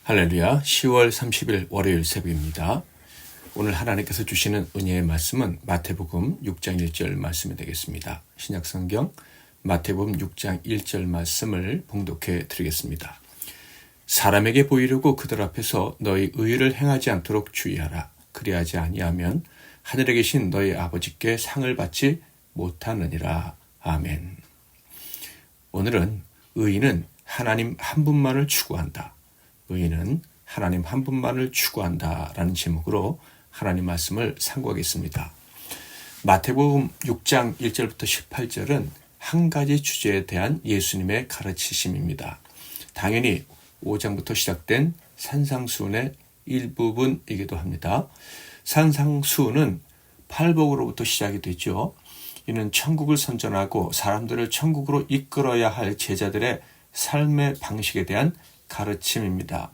할렐루야, 10월 30일 월요일 새벽입니다. 오늘 하나님께서 주시는 은혜의 말씀은 마태복음 6장 1절 말씀이 되겠습니다. 신약성경 마태복음 6장 1절 말씀을 봉독해 드리겠습니다. 사람에게 보이려고 그들 앞에서 너희 의를 행하지 않도록 주의하라. 그리하지 아니하면 하늘에 계신 너희 아버지께 상을 받지 못하느니라. 아멘. 오늘은 의인은 하나님 한 분만을 추구한다. 의인은 하나님 한 분만을 추구한다라는 제목으로 하나님 말씀을 상고하겠습니다. 마태복음 6장 1절부터 18절은 한 가지 주제에 대한 예수님의 가르치심입니다. 당연히 5장부터 시작된 산상수훈의 일부분이기도 합니다. 산상수훈은 팔복으로부터 시작이 되죠. 이는 천국을 선전하고 사람들을 천국으로 이끌어야 할 제자들의 삶의 방식에 대한 가르침입니다.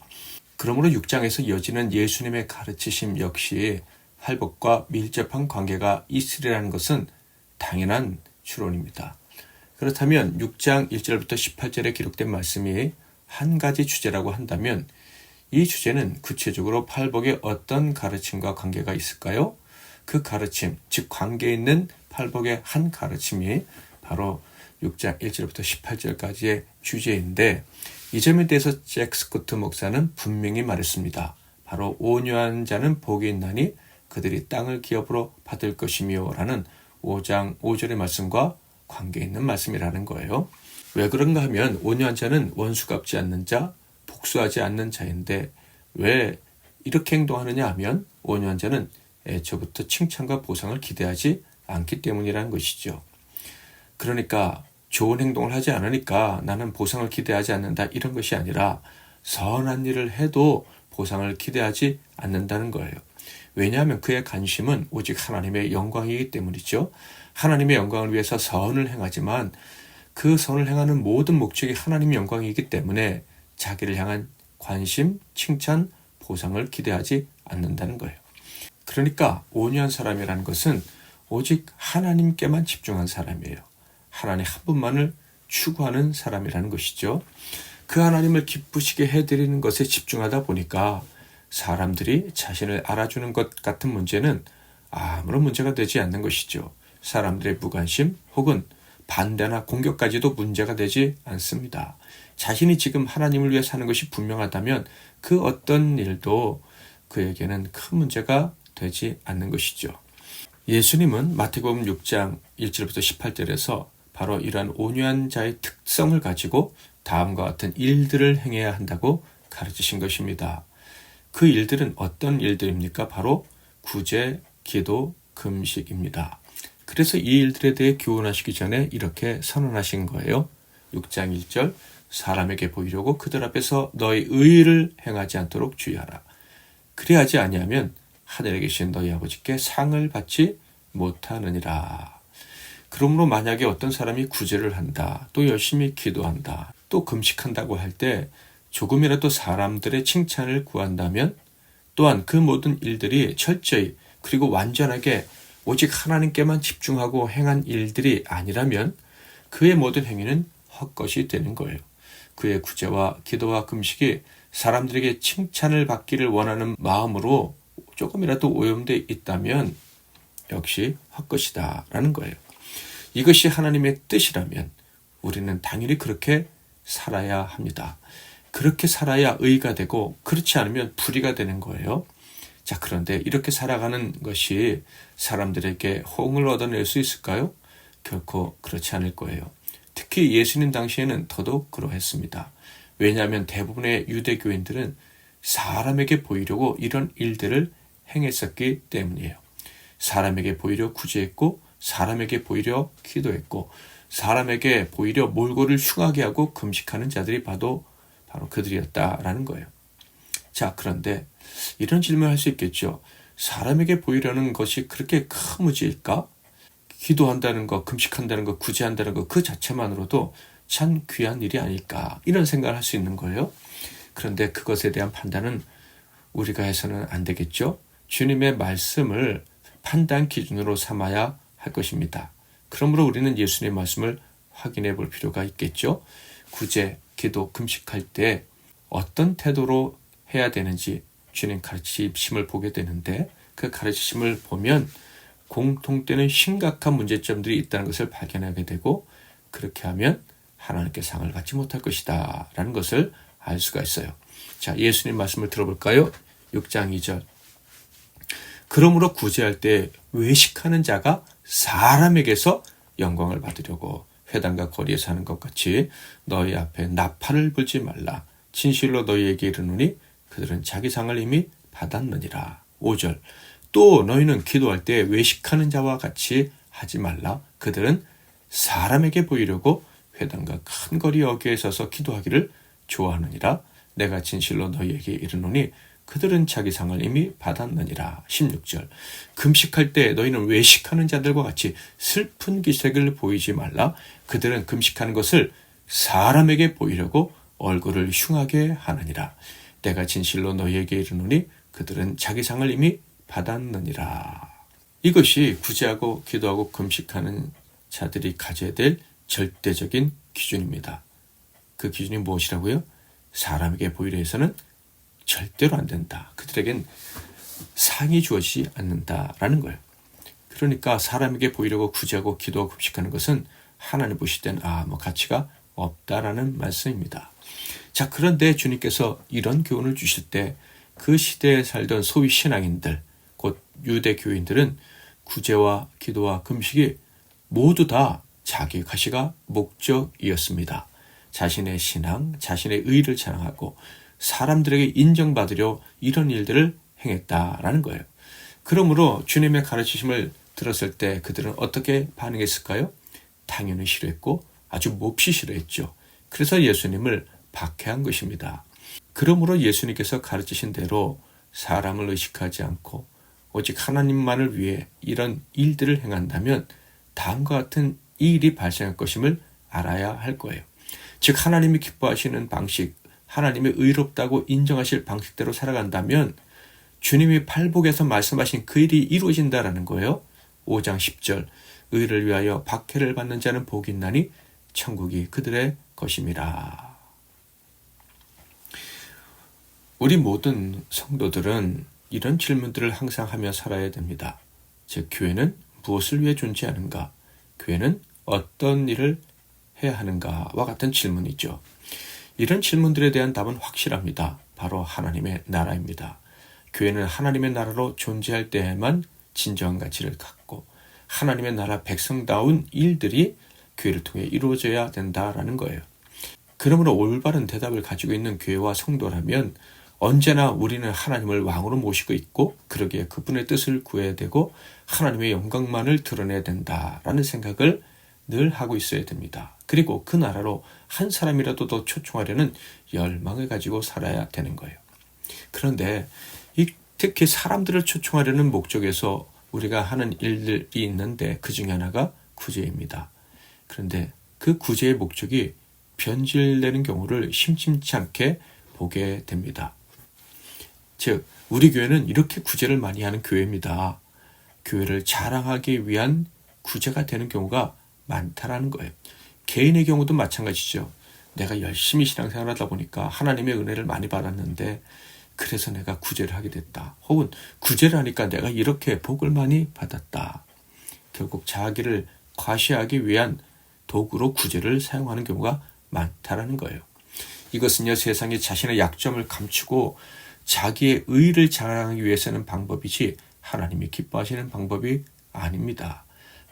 그러므로 6장에서 이어지는 예수님의 가르치심 역시 팔복과 밀접한 관계가 있으리라는 것은 당연한 추론입니다. 그렇다면 6장 1절부터 18절에 기록된 말씀이 한 가지 주제라고 한다면 이 주제는 구체적으로 팔복의 어떤 가르침과 관계가 있을까요? 그 가르침, 즉 관계 있는 팔복의 한 가르침이 바로 6장 1절부터 18절까지의 주제인데 이 점에 대해서 잭 스코트 목사는 분명히 말했습니다. 바로 온유한 자는 복이 있나니 그들이 땅을 기업으로 받을 것이며 라는 5장 5절의 말씀과 관계 있는 말씀이라는 거예요. 왜 그런가 하면 온유한 자는 원수 갚지 않는 자, 복수하지 않는 자인데 왜 이렇게 행동하느냐 하면 온유한 자는 애초부터 칭찬과 보상을 기대하지 않기 때문이라는 것이죠. 그러니까 좋은 행동을 하지 않으니까 나는 보상을 기대하지 않는다 이런 것이 아니라 선한 일을 해도 보상을 기대하지 않는다는 거예요. 왜냐하면 그의 관심은 오직 하나님의 영광이기 때문이죠. 하나님의 영광을 위해서 선을 행하지만 그 선을 행하는 모든 목적이 하나님의 영광이기 때문에 자기를 향한 관심, 칭찬, 보상을 기대하지 않는다는 거예요. 그러니까 온유한 사람이라는 것은 오직 하나님께만 집중한 사람이에요. 하나님 한 분만을 추구하는 사람이라는 것이죠. 그 하나님을 기쁘시게 해드리는 것에 집중하다 보니까 사람들이 자신을 알아주는 것 같은 문제는 아무런 문제가 되지 않는 것이죠. 사람들의 무관심 혹은 반대나 공격까지도 문제가 되지 않습니다. 자신이 지금 하나님을 위해 사는 것이 분명하다면 그 어떤 일도 그에게는 큰 문제가 되지 않는 것이죠. 예수님은 마태복음 6장 1절부터 18절에서 바로 이러한 온유한 자의 특성을 가지고 다음과 같은 일들을 행해야 한다고 가르치신 것입니다. 그 일들은 어떤 일들입니까? 바로 구제, 기도, 금식입니다. 그래서 이 일들에 대해 교훈하시기 전에 이렇게 선언하신 거예요. 6장 1절 사람에게 보이려고 그들 앞에서 너희 의를 행하지 않도록 주의하라. 그리하지 아니하면 하늘에 계신 너희 아버지께 상을 받지 못하느니라. 그러므로 만약에 어떤 사람이 구제를 한다, 또 열심히 기도한다, 또 금식한다고 할 때 조금이라도 사람들의 칭찬을 구한다면 또한 그 모든 일들이 철저히 그리고 완전하게 오직 하나님께만 집중하고 행한 일들이 아니라면 그의 모든 행위는 헛것이 되는 거예요. 그의 구제와 기도와 금식이 사람들에게 칭찬을 받기를 원하는 마음으로 조금이라도 오염되어 있다면 역시 헛것이다라는 거예요. 이것이 하나님의 뜻이라면 우리는 당연히 그렇게 살아야 합니다. 그렇게 살아야 의가 되고 그렇지 않으면 불의가 되는 거예요. 자, 그런데 이렇게 살아가는 것이 사람들에게 호응을 얻어낼 수 있을까요? 결코 그렇지 않을 거예요. 특히 예수님 당시에는 더더욱 그러했습니다. 왜냐하면 대부분의 유대교인들은 사람에게 보이려고 이런 일들을 행했었기 때문이에요. 사람에게 보이려 구제했고 사람에게 보이려 기도했고 사람에게 보이려 몰골을 흉하게 하고 금식하는 자들이 바로 그들이었다라는 거예요. 자, 그런데 이런 질문을 할 수 있겠죠. 사람에게 보이려는 것이 그렇게 큰 무지일까? 기도한다는 것, 금식한다는 것, 구제한다는 것 그 자체만으로도 참 귀한 일이 아닐까 이런 생각을 할 수 있는 거예요. 그런데 그것에 대한 판단은 우리가 해서는 안 되겠죠. 주님의 말씀을 판단 기준으로 삼아야 할 것입니다. 그러므로 우리는 예수님의 말씀을 확인해 볼 필요가 있겠죠. 구제, 기도, 금식할 때 어떤 태도로 해야 되는지 주님 가르치심을 보게 되는데, 그 가르치심을 보면 공통되는 심각한 문제점들이 있다는 것을 발견하게 되고, 그렇게 하면 하나님께 상을 받지 못할 것이다 라는 것을 알 수가 있어요. 자, 예수님 말씀을 들어볼까요? 6장 2절. 그러므로 구제할 때 외식하는 자가 사람에게서 영광을 받으려고 회당과 거리에서 하는 것 같이 너희 앞에 나팔을 불지 말라. 진실로 너희에게 이르노니 그들은 자기 상을 이미 받았느니라. 5절. 또 너희는 기도할 때 외식하는 자와 같이 하지 말라. 그들은 사람에게 보이려고 회당과 큰 거리 어귀에 서서 기도하기를 좋아하느니라. 내가 진실로 너희에게 이르노니 그들은 자기 상을 이미 받았느니라. 16절. 금식할 때 너희는 외식하는 자들과 같이 슬픈 기색을 보이지 말라. 그들은 금식하는 것을 사람에게 보이려고 얼굴을 흉하게 하느니라. 내가 진실로 너희에게 이르노니 그들은 자기 상을 이미 받았느니라. 이것이 구제하고 기도하고 금식하는 자들이 가져야 될 절대적인 기준입니다. 그 기준이 무엇이라고요? 사람에게 보이려 해서는 절대로 안 된다. 그들에겐 상이 주어지지 않는다라는 거예요. 그러니까 사람에게 보이려고 구제하고 기도하고 금식하는 것은 하나님 보실 땐 가치가 없다라는 말씀입니다. 자, 그런데 주님께서 이런 교훈을 주실 때 그 시대에 살던 소위 신앙인들, 곧 유대 교인들은 구제와 기도와 금식이 모두 다 자기 가시가 목적이었습니다. 자신의 신앙, 자신의 의를 자랑하고 사람들에게 인정받으려 이런 일들을 행했다라는 거예요. 그러므로 주님의 가르치심을 들었을 때 그들은 어떻게 반응했을까요? 당연히 싫어했고 아주 몹시 싫어했죠. 그래서 예수님을 박해한 것입니다. 그러므로 예수님께서 가르치신 대로 사람을 의식하지 않고 오직 하나님만을 위해 이런 일들을 행한다면 다음과 같은 이 일이 발생할 것임을 알아야 할 거예요. 즉 하나님이 기뻐하시는 방식, 하나님의 의롭다고 인정하실 방식대로 살아간다면 주님이 팔복에서 말씀하신 그 일이 이루어진다라는 거예요. 5장 10절. 의를 위하여 박해를 받는 자는 복이 있나니 천국이 그들의 것임이라. 우리 모든 성도들은 이런 질문들을 항상 하며 살아야 됩니다. 즉 교회는 무엇을 위해 존재하는가? 교회는 어떤 일을 해야 하는가와 같은 질문이죠. 이런 질문들에 대한 답은 확실합니다. 바로 하나님의 나라입니다. 교회는 하나님의 나라로 존재할 때에만 진정한 가치를 갖고 하나님의 나라 백성다운 일들이 교회를 통해 이루어져야 된다라는 거예요. 그러므로 올바른 대답을 가지고 있는 교회와 성도라면 언제나 우리는 하나님을 왕으로 모시고 있고 그러기에 그분의 뜻을 구해야 되고 하나님의 영광만을 드러내야 된다라는 생각을 늘 하고 있어야 됩니다. 그리고 그 나라로 한 사람이라도 더 초청하려는 열망을 가지고 살아야 되는 거예요. 그런데 특히 사람들을 초청하려는 목적에서 우리가 하는 일들이 있는데 그 중에 하나가 구제입니다. 그런데 그 구제의 목적이 변질되는 경우를 심심치 않게 보게 됩니다. 즉 우리 교회는 이렇게 구제를 많이 하는 교회입니다. 교회를 자랑하기 위한 구제가 되는 경우가 많다라는 거예요. 개인의 경우도 마찬가지죠. 내가 열심히 신앙생활하다 보니까 하나님의 은혜를 많이 받았는데 그래서 내가 구제를 하게 됐다. 혹은 구제를 하니까 내가 이렇게 복을 많이 받았다. 결국 자기를 과시하기 위한 도구로 구제를 사용하는 경우가 많다라는 거예요. 이것은요 세상에 자신의 약점을 감추고 자기의 의를 자랑하기 위해서는 방법이지 하나님이 기뻐하시는 방법이 아닙니다.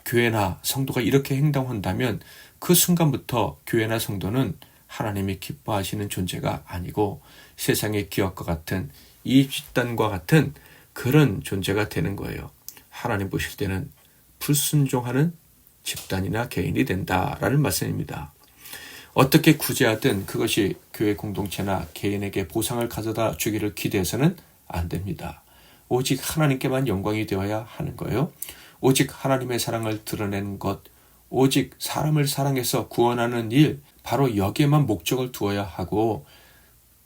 교회나 성도가 이렇게 행동한다면 그 순간부터 교회나 성도는 하나님이 기뻐하시는 존재가 아니고 세상의 기업과 같은 이 집단과 같은 그런 존재가 되는 거예요. 하나님 보실 때는 불순종하는 집단이나 개인이 된다라는 말씀입니다. 어떻게 구제하든 그것이 교회 공동체나 개인에게 보상을 가져다 주기를 기대해서는 안 됩니다. 오직 하나님께만 영광이 되어야 하는 거예요. 오직 하나님의 사랑을 드러내는 것, 오직 사람을 사랑해서 구원하는 일, 바로 여기에만 목적을 두어야 하고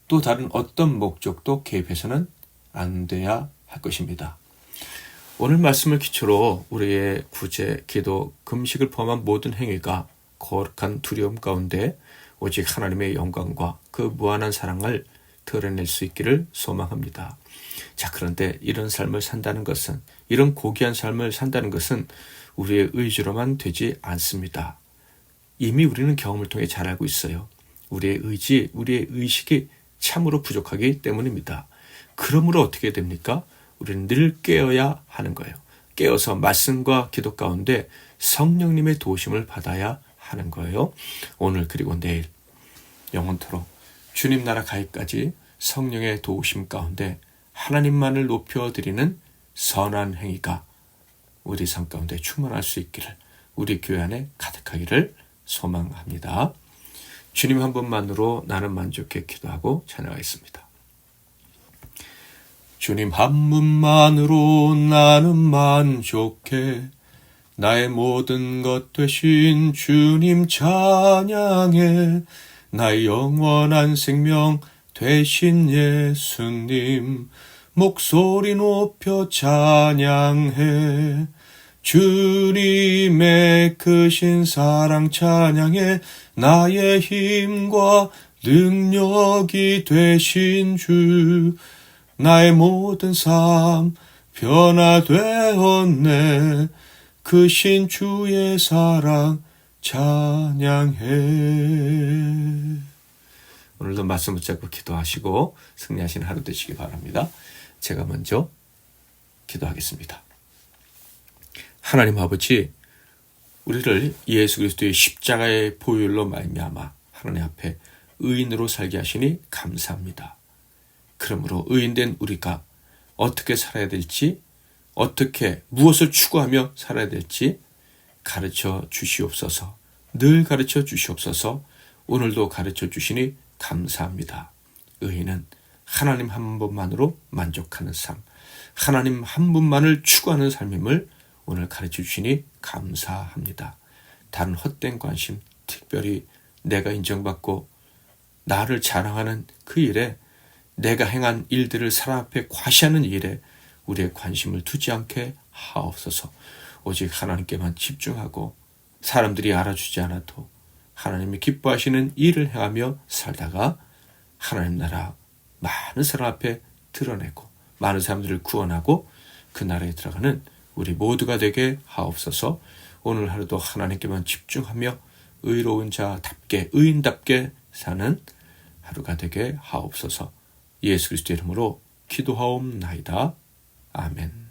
또 다른 어떤 목적도 개입해서는 안 돼야 할 것입니다. 오늘 말씀을 기초로 우리의 구제, 기도, 금식을 포함한 모든 행위가 거룩한 두려움 가운데 오직 하나님의 영광과 그 무한한 사랑을 드러낼 수 있기를 소망합니다. 자, 그런데 이런 삶을 산다는 것은, 이런 고귀한 삶을 산다는 것은 우리의 의지로만 되지 않습니다. 이미 우리는 경험을 통해 잘 알고 있어요. 우리의 의지, 우리의 의식이 참으로 부족하기 때문입니다. 그러므로 어떻게 됩니까? 우리는 늘 깨어야 하는 거예요. 깨어서 말씀과 기도 가운데 성령님의 도우심을 받아야 하는 거예요. 오늘 그리고 내일 영원토록 주님 나라 가기까지 성령의 도우심 가운데 하나님만을 높여드리는 선한 행위가 우리 삶 가운데 충만할 수 있기를, 우리 교회 안에 가득하기를 소망합니다. 주님 한 분만으로 나는 만족해 기도하고 찬양하겠습니다. 주님 한 분만으로 나는 만족해, 나의 모든 것 되신 주님 찬양해, 나의 영원한 생명 되신 예수님 목소리 높여 찬양해, 주님의 크신 사랑 찬양해, 나의 힘과 능력이 되신 주, 나의 모든 삶 변화되었네, 크신 주의 사랑 찬양해. 오늘도 말씀 붙잡고 기도하시고 승리하시는 하루 되시기 바랍니다. 제가 먼저 기도하겠습니다. 하나님 아버지, 우리를 예수 그리스도의 십자가의 보혈로 말미암아 하나님 앞에 의인으로 살게 하시니 감사합니다. 그러므로 의인된 우리가 어떻게 살아야 될지, 어떻게 무엇을 추구하며 살아야 될지 가르쳐 주시옵소서. 늘 가르쳐 주시옵소서. 오늘도 가르쳐 주시니 감사합니다. 의인은 하나님 한 분만으로 만족하는 삶, 하나님 한 분만을 추구하는 삶임을 오늘 가르쳐 주시니 감사합니다. 다른 헛된 관심, 특별히 내가 인정받고 나를 자랑하는 그 일에, 내가 행한 일들을 사람 앞에 과시하는 일에 우리의 관심을 두지 않게 하옵소서. 오직 하나님께만 집중하고 사람들이 알아주지 않아도 하나님이 기뻐하시는 일을 행하며 살다가 하나님 나라 많은 사람 앞에 드러내고 많은 사람들을 구원하고 그 나라에 들어가는 우리 모두가 되게 하옵소서. 오늘 하루도 하나님께만 집중하며 의로운 자답게, 의인답게 사는 하루가 되게 하옵소서. 예수 그리스도의 이름으로 기도하옵나이다. 아멘.